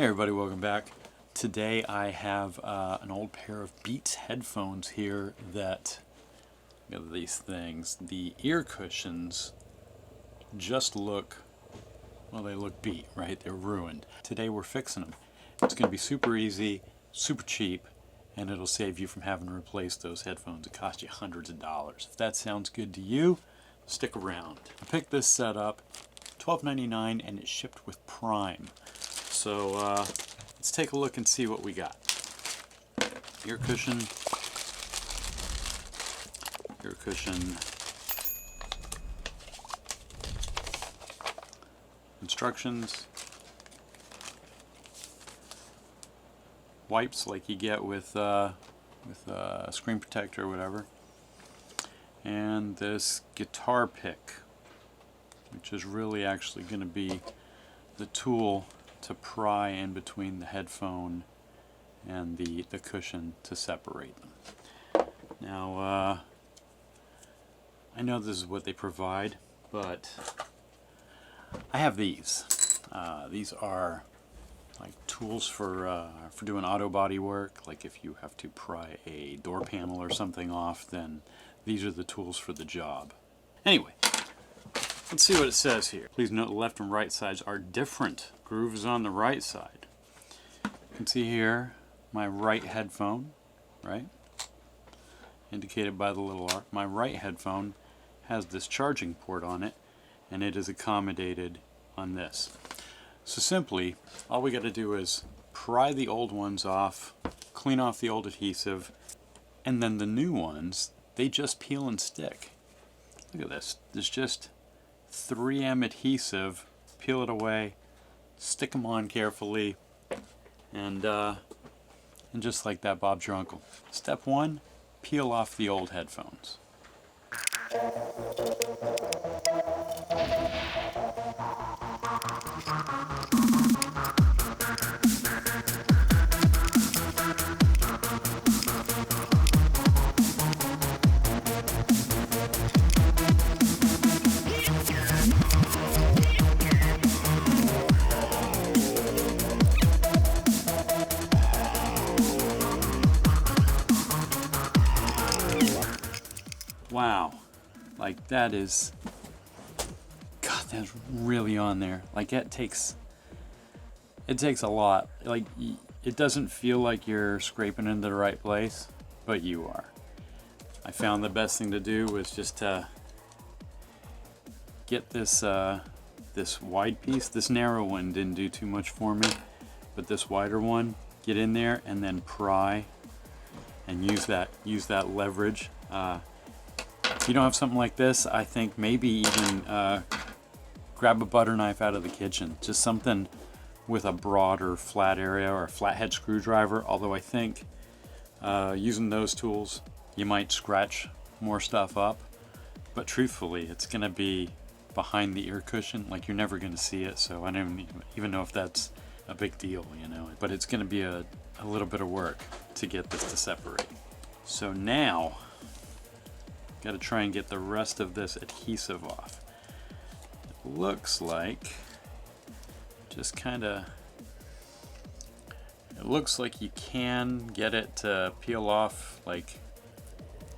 Hey everybody, welcome back. Today I have an old pair of Beats headphones here that, look at these things, the ear cushions just look, well, they look beat, right? They're ruined. Today we're fixing them. It's going to be super easy, super cheap, and it'll save you from having to replace those headphones. It cost you hundreds of dollars. If that sounds good to you, stick around. I picked this set up, $12.99, and it's shipped with Prime. So let's take a look and see what we got. Ear cushion, instructions, wipes like you get with a screen protector or whatever, and this guitar pick, which is really actually going to be the tool to pry in between the headphone and the cushion to separate them. Now, I know this is what they provide, but I have these. These are like tools for doing auto body work. Like if you have to pry a door panel or something off, then these are the tools for the job. Anyway, let's see what it says here. Please note the left and right sides are different. Groove is on the right side. You can see here my right headphone, right? Indicated by the little arc. My right headphone has this charging port on it, and it is accommodated on this. So simply, all we got to do is pry the old ones off, clean off the old adhesive, and then the new ones, they just peel and stick. Look at this. There's just 3M adhesive. Peel it away, stick them on carefully, and just like that, Bob's your uncle. Step one, peel off the old headphones. Wow, like that is, God, that's really on there. Like it takes a lot. Like it doesn't feel like you're scraping into the right place, but you are. I found the best thing to do was just to get this this wide piece. This narrow one didn't do too much for me, but this wider one, get in there and then pry and use that leverage. If you don't have something like this, I think maybe even grab a butter knife out of the kitchen. Just something with a broad or flat area, or a flathead screwdriver. Although I think using those tools, you might scratch more stuff up. But truthfully, it's going to be behind the ear cushion. Like you're never going to see it, so I don't even know if that's a big deal, you know. But it's going to be a little bit of work to get this to separate. So now, got to try and get the rest of this adhesive off. It looks like just kind of, it looks like you can get it to peel off like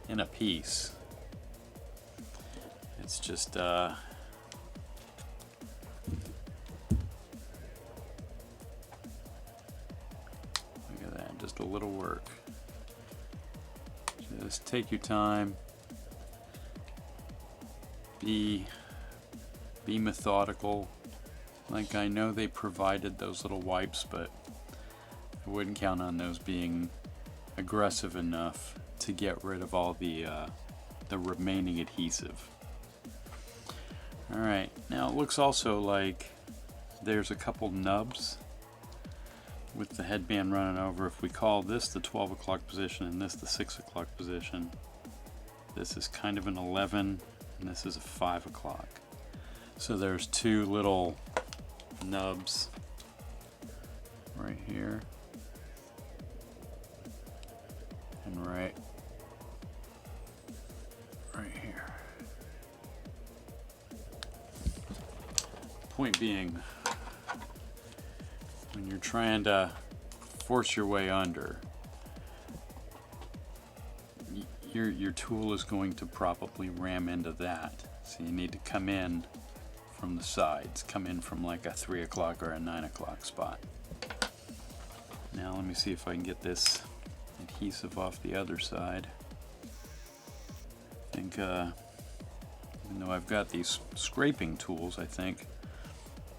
in a piece. It's just look at that, just a little work. Just take your time. Be methodical. Like, I know they provided those little wipes, but I wouldn't count on those being aggressive enough to get rid of all the remaining adhesive. Alright, now it looks also like there's a couple nubs with the headband running over. If we call this the 12 o'clock position and this the 6 o'clock position, this is kind of an 11 and this is a 5 o'clock. So there's two little nubs right here and right here. Point being, when when you're trying to force your way under, your tool is going to probably ram into that. So you need to come in from the sides, come in from like a 3 o'clock or a 9 o'clock spot. Now let me see if I can get this adhesive off the other side. I think even though I've got these scraping tools, I think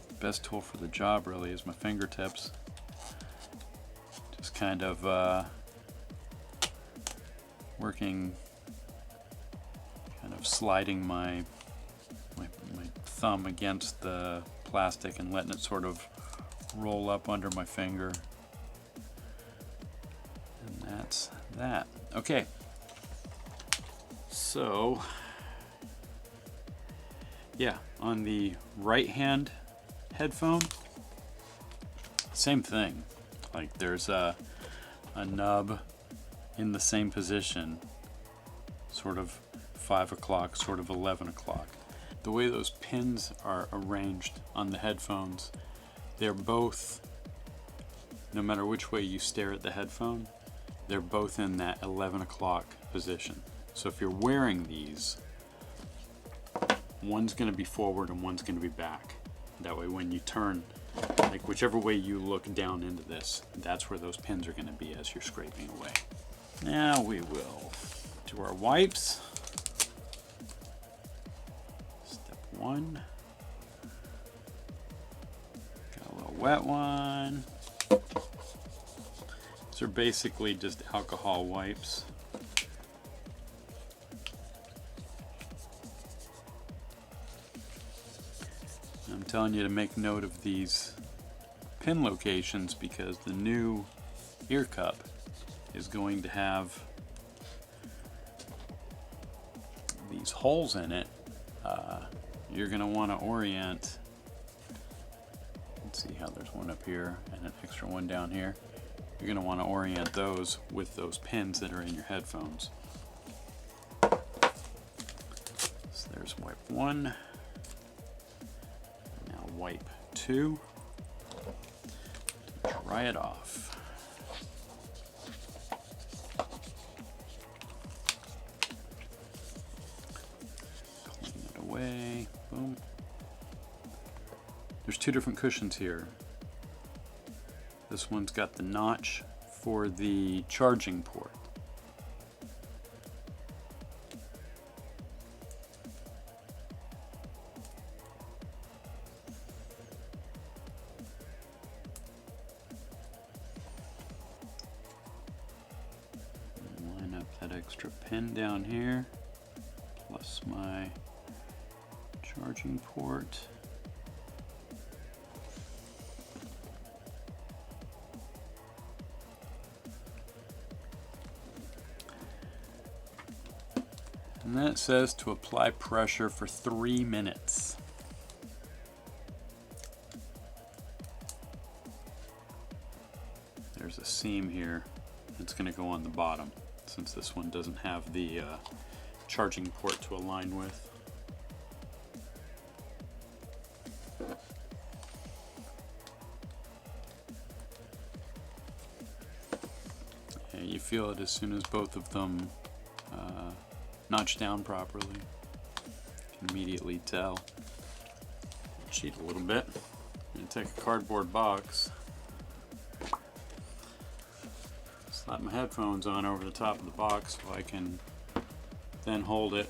the best tool for the job really is my fingertips. Just kind of working, kind of sliding my thumb against the plastic and letting it sort of roll up under my finger. And that's that. Okay. So, yeah, on the right hand headphone, same thing. Like there's a nub in the same position, sort of 5 o'clock, sort of 11 o'clock. The way those pins are arranged on the headphones, they're both, no matter which way you stare at the headphone, they're both in that 11 o'clock position. So if you're wearing these, one's going to be forward and one's going to be back. That way when you turn, like whichever way you look down into this, that's where those pins are going to be as you're scraping away. Now we will do our wipes. Step 1. Got a little wet one. These are basically just alcohol wipes. I'm telling you to make note of these pin locations because the new ear cup is going to have these holes in it. You're going to want to orient. Let's see how there's one up here and an extra one down here. You're going to want to orient those with those pins that are in your headphones. So there's wipe 1. Now wipe 2. Dry it off. Clean it away. Boom. There's 2 different cushions here. This one's got the notch for the charging port. Line up that extra pin down here, plus my charging port. And then it says to apply pressure for 3 minutes. There's a seam here. It's going to go on the bottom since this one doesn't have the charging port to align with. Yeah, you feel it as soon as both of them notch down properly. You can immediately tell. Cheat a little bit. I'm going to take a cardboard box, slap my headphones on over the top of the box so I can then hold it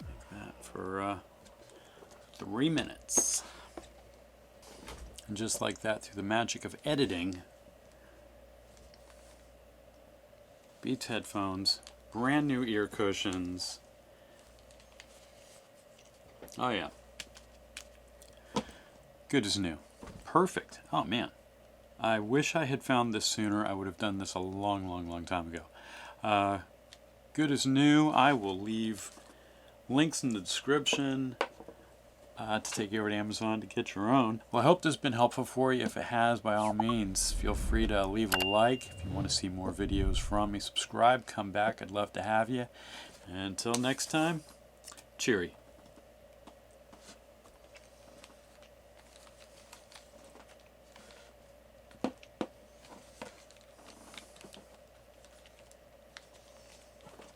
like that for 3 minutes. And just like that, through the magic of editing, Beats headphones, brand new ear cushions. Oh yeah. Good as new. Perfect. Oh man. I wish I had found this sooner. I would have done this a long time ago. Good as new. I will leave links in the description to take you over to Amazon to get your own. Well, I hope this has been helpful for you. If it has, by all means, feel free to leave a like. If you want to see more videos from me, subscribe, come back. I'd love to have you. And until next time, cheery.